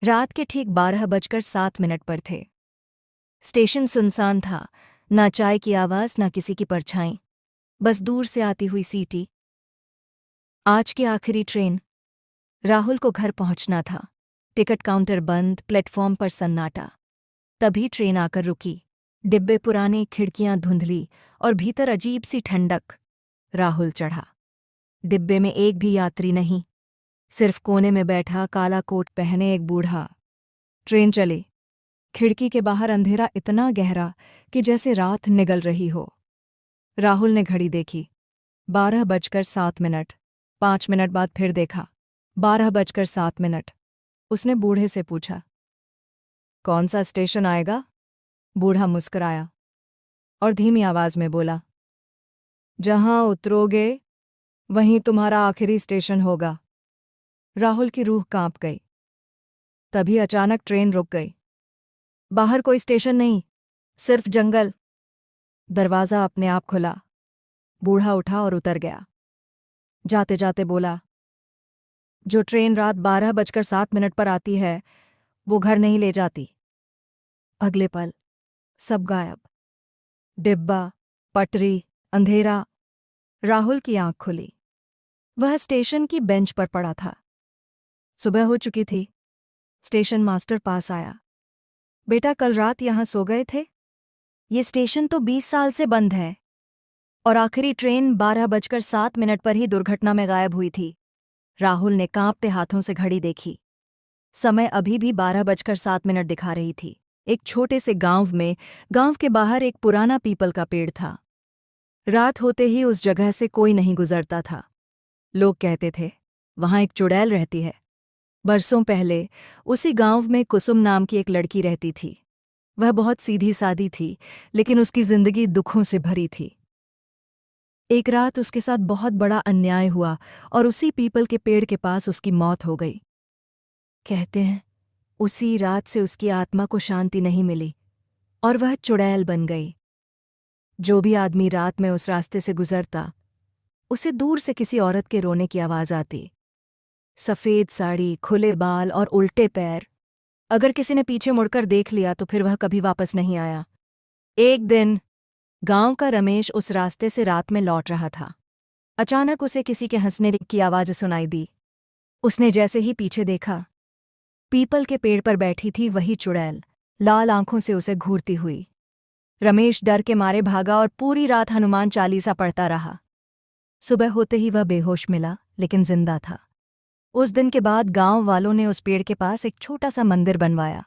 रात के ठीक 12:07 पर थे। स्टेशन सुनसान था, ना चाय की आवाज़ ना किसी की परछाई, बस दूर से आती हुई सीटी। आज की आखिरी ट्रेन। राहुल को घर पहुंचना था। टिकट काउंटर बंद, प्लेटफॉर्म पर सन्नाटा। तभी ट्रेन आकर रुकी। डिब्बे पुराने, खिड़कियां धुंधली और भीतर अजीब सी ठंडक। राहुल चढ़ा। डिब्बे में एक भी यात्री नहीं, सिर्फ कोने में बैठा काला कोट पहने एक बूढ़ा। ट्रेन चली। खिड़की के बाहर अंधेरा इतना गहरा कि जैसे रात निगल रही हो। राहुल ने घड़ी देखी। 12:07। 5 मिनट बाद फिर देखा। 12:07। उसने बूढ़े से पूछा, कौन सा स्टेशन आएगा? बूढ़ा मुस्कुराया और धीमी आवाज में बोला, जहां उतरोगे वहीं तुम्हारा आखिरी स्टेशन होगा। राहुल की रूह कांप गई। तभी अचानक ट्रेन रुक गई। बाहर कोई स्टेशन नहीं, सिर्फ जंगल। दरवाज़ा अपने आप खुला। बूढ़ा उठा और उतर गया। जाते जाते बोला, जो ट्रेन रात 12:07 पर आती है वो घर नहीं ले जाती। अगले पल सब गायब। डिब्बा, पटरी, अंधेरा। राहुल की आंख खुली। वह स्टेशन की बेंच पर पड़ा था। सुबह हो चुकी थी। स्टेशन मास्टर पास आया। बेटा, कल रात यहां सो गए थे? ये स्टेशन तो 20 साल से बंद है और आखिरी ट्रेन 12:07 पर ही दुर्घटना में गायब हुई थी। राहुल ने कांपते हाथों से घड़ी देखी। समय अभी भी 12:07 दिखा रही थी। एक छोटे से गांव के बाहर एक पुराना पीपल का पेड़ था। रात होते ही उस जगह से कोई नहीं गुजरता था। लोग कहते थे, वहां एक चुड़ैल रहती है। बरसों पहले उसी गांव में कुसुम नाम की एक लड़की रहती थी। वह बहुत सीधी सादी थी, लेकिन उसकी जिंदगी दुखों से भरी थी। एक रात उसके साथ बहुत बड़ा अन्याय हुआ और उसी पीपल के पेड़ के पास उसकी मौत हो गई। कहते हैं उसी रात से उसकी आत्मा को शांति नहीं मिली और वह चुड़ैल बन गई। जो भी आदमी रात में उस रास्ते से गुजरता, उसे दूर से किसी औरत के रोने की आवाज आती। सफ़ेद साड़ी, खुले बाल और उल्टे पैर। अगर किसी ने पीछे मुड़कर देख लिया तो फिर वह कभी वापस नहीं आया। एक दिन गांव का रमेश उस रास्ते से रात में लौट रहा था। अचानक उसे किसी के हंसने की आवाज सुनाई दी। उसने जैसे ही पीछे देखा, पीपल के पेड़ पर बैठी थी वही चुड़ैल, लाल आंखों से उसे घूरती हुई। रमेश डर के मारे भागा और पूरी रात हनुमान चालीसा पढ़ता रहा। सुबह होते ही वह बेहोश मिला, लेकिन जिंदा था। उस दिन के बाद गांव वालों ने उस पेड़ के पास एक छोटा सा मंदिर बनवाया।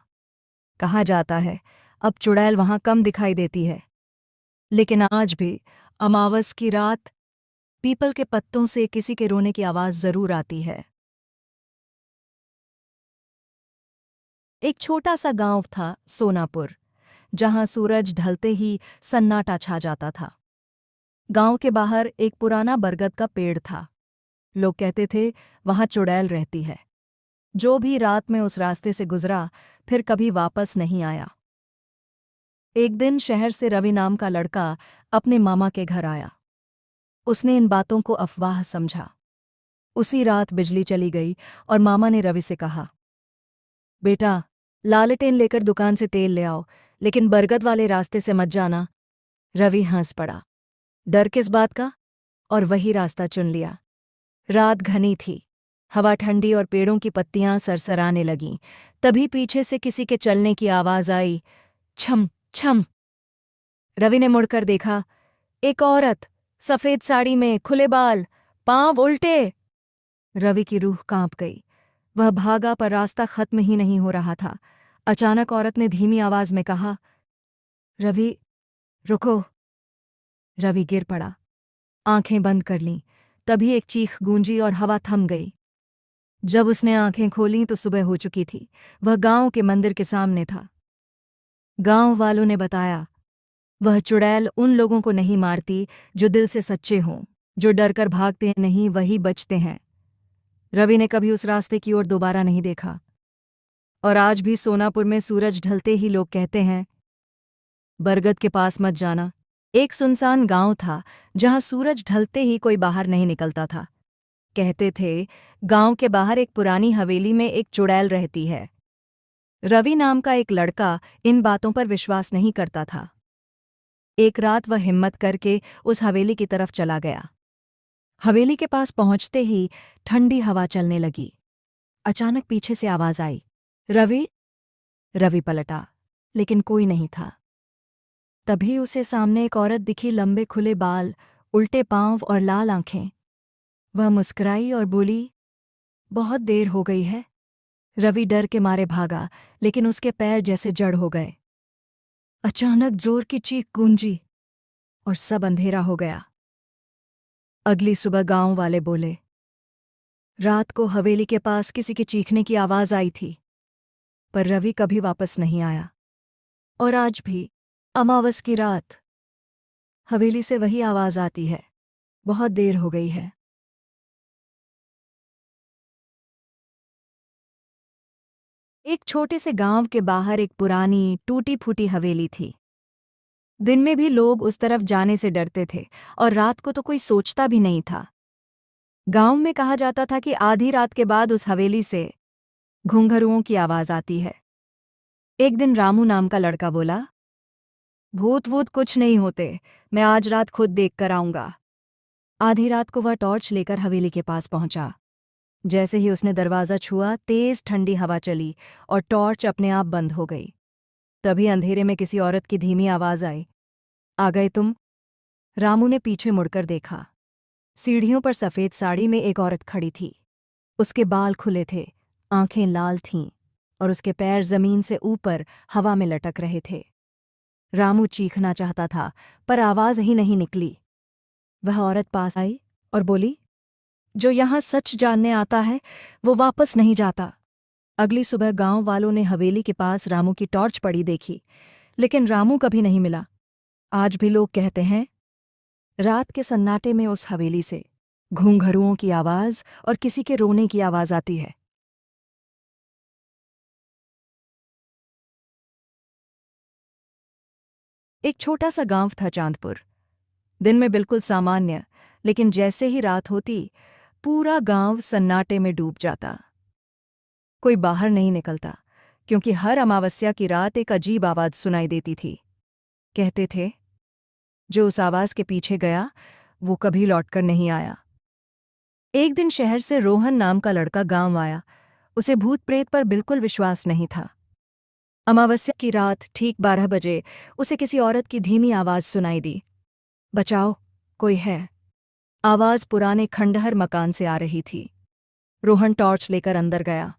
कहा जाता है अब चुड़ैल वहां कम दिखाई देती है, लेकिन आज भी अमावस की रात पीपल के पत्तों से किसी के रोने की आवाज जरूर आती है। एक छोटा सा गांव था, सोनापुर, जहां सूरज ढलते ही सन्नाटा छा जाता था। गांव के बाहर एक पुराना बरगद का पेड़ था। लोग कहते थे वहां चुड़ैल रहती है। जो भी रात में उस रास्ते से गुजरा फिर कभी वापस नहीं आया। एक दिन शहर से रवि नाम का लड़का अपने मामा के घर आया। उसने इन बातों को अफवाह समझा। उसी रात बिजली चली गई और मामा ने रवि से कहा, बेटा, लालटेन लेकर दुकान से तेल ले आओ, लेकिन बरगद वाले रास्ते से मत जाना। रवि हंस पड़ा। डर किस बात का? और वही रास्ता चुन लिया। रात घनी थी, हवा ठंडी और पेड़ों की पत्तियां सरसराने लगीं। तभी पीछे से किसी के चलने की आवाज आई, छम छम। रवि ने मुड़कर देखा। एक औरत, सफेद साड़ी में, खुले बाल, पांव उल्टे। रवि की रूह कांप गई। वह भागा पर रास्ता खत्म ही नहीं हो रहा था। अचानक औरत ने धीमी आवाज में कहा, रवि, रुको। रवि गिर पड़ा, आंखें बंद कर लीं। तभी एक चीख गूंजी और हवा थम गई। जब उसने आंखें खोलीं तो सुबह हो चुकी थी। वह गांव के मंदिर के सामने था। गांव वालों ने बताया, वह चुड़ैल उन लोगों को नहीं मारती जो दिल से सच्चे हों। जो डरकर भागते नहीं वही बचते हैं। रवि ने कभी उस रास्ते की ओर दोबारा नहीं देखा। और आज भी सोनापुर में सूरज ढलते ही लोग कहते हैं, बरगद के पास मत जाना। एक सुनसान गांव था जहां सूरज ढलते ही कोई बाहर नहीं निकलता था। कहते थे गांव के बाहर एक पुरानी हवेली में एक चुड़ैल रहती है। रवि नाम का एक लड़का इन बातों पर विश्वास नहीं करता था। एक रात वह हिम्मत करके उस हवेली की तरफ चला गया। हवेली के पास पहुंचते ही ठंडी हवा चलने लगी। अचानक पीछे से आवाज आई, रवि। रवि पलटा, लेकिन कोई नहीं था। तभी उसे सामने एक औरत दिखी, लंबे खुले बाल, उल्टे पांव और लाल आंखें। वह मुस्कुराई और बोली, बहुत देर हो गई है। रवि डर के मारे भागा, लेकिन उसके पैर जैसे जड़ हो गए। अचानक जोर की चीख गूंजी और सब अंधेरा हो गया। अगली सुबह गांव वाले बोले, रात को हवेली के पास किसी के चीखने की आवाज आई थी, पर रवि कभी वापस नहीं आया। और आज भी अमावस की रात हवेली से वही आवाज आती है, बहुत देर हो गई है। एक छोटे से गांव के बाहर एक पुरानी टूटी फूटी हवेली थी। दिन में भी लोग उस तरफ जाने से डरते थे और रात को तो कोई सोचता भी नहीं था। गांव में कहा जाता था कि आधी रात के बाद उस हवेली से घुंघरुओं की आवाज आती है। एक दिन रामू नाम का लड़का बोला, भूत वूत कुछ नहीं होते, मैं आज रात खुद देख कर आऊंगा। आधी रात को वह टॉर्च लेकर हवेली के पास पहुंचा। जैसे ही उसने दरवाज़ा छुआ, तेज ठंडी हवा चली और टॉर्च अपने आप बंद हो गई। तभी अंधेरे में किसी औरत की धीमी आवाज आई, आ गए तुम? रामू ने पीछे मुड़कर देखा। सीढ़ियों पर सफ़ेद साड़ी में एक औरत खड़ी थी। उसके बाल खुले थे, आंखें लाल थीं और उसके पैर जमीन से ऊपर हवा में लटक रहे थे। रामू चीखना चाहता था, पर आवाज ही नहीं निकली। वह औरत पास आई और बोली, जो यहाँ सच जानने आता है वो वापस नहीं जाता। अगली सुबह गांव वालों ने हवेली के पास रामू की टॉर्च पड़ी देखी, लेकिन रामू कभी नहीं मिला। आज भी लोग कहते हैं, रात के सन्नाटे में उस हवेली से घूंघरुओं की आवाज और किसी के रोने की आवाज आती है। एक छोटा सा गांव था चांदपुर। दिन में बिल्कुल सामान्य, लेकिन जैसे ही रात होती पूरा गांव सन्नाटे में डूब जाता। कोई बाहर नहीं निकलता, क्योंकि हर अमावस्या की रात एक अजीब आवाज सुनाई देती थी। कहते थे, जो उस आवाज के पीछे गया वो कभी लौटकर नहीं आया। एक दिन शहर से रोहन नाम का लड़का गांव आया। उसे भूत प्रेत पर बिल्कुल विश्वास नहीं था। अमावस्या की रात ठीक 12 बजे उसे किसी औरत की धीमी आवाज सुनाई दी, बचाओ, कोई है। आवाज पुराने खंडहर मकान से आ रही थी। रोहन टॉर्च लेकर अंदर गया।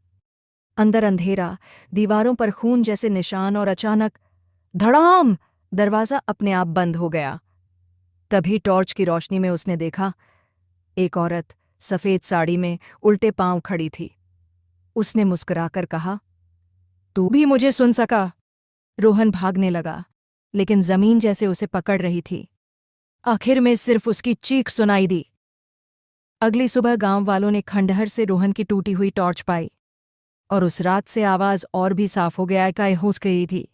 अंदर अंधेरा, दीवारों पर खून जैसे निशान और अचानक धड़ाम, दरवाज़ा अपने आप बंद हो गया। तभी टॉर्च की रोशनी में उसने देखा, एक औरत सफ़ेद साड़ी में उल्टे पांव खड़ी थी। उसने मुस्कुराकर कहा, तू भी मुझे सुन सका? रोहन भागने लगा, लेकिन जमीन जैसे उसे पकड़ रही थी। आखिर में सिर्फ उसकी चीख सुनाई दी। अगली सुबह गांव वालों ने खंडहर से रोहन की टूटी हुई टॉर्च पाई और उस रात से आवाज और भी साफ हो गया, हो गई थी।